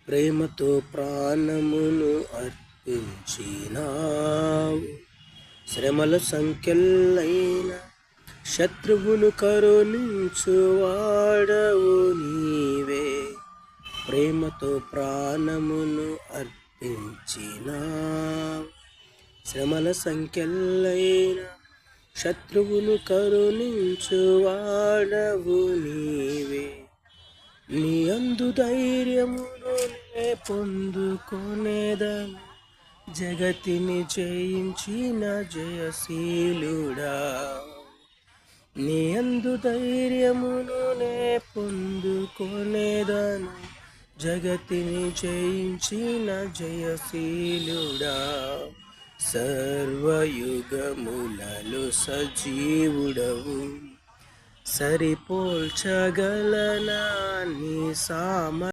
ప్రేమతో ప్రాణమును అర్పించినావు. శ్రమల సంఖ్యలైన శత్రువును కరుణించువాడవు నీవే. ప్రేమతో ప్రాణమును అర్పించినావు. శ్రమల సంఖ్యలైన శత్రువును కరుణించువాడవు నీవే. నీ అందు ధైర్యమును నే పొందుకొనేదను, జగతిని జయించిన జయశీలుడా. నీ అందు ధైర్యమును నే పొందుకొనేదను, జగతిని జయించిన జయశీలుడా. సర్వయుగములలో సజీవుడవు, సరిపోల్చగలనా నీ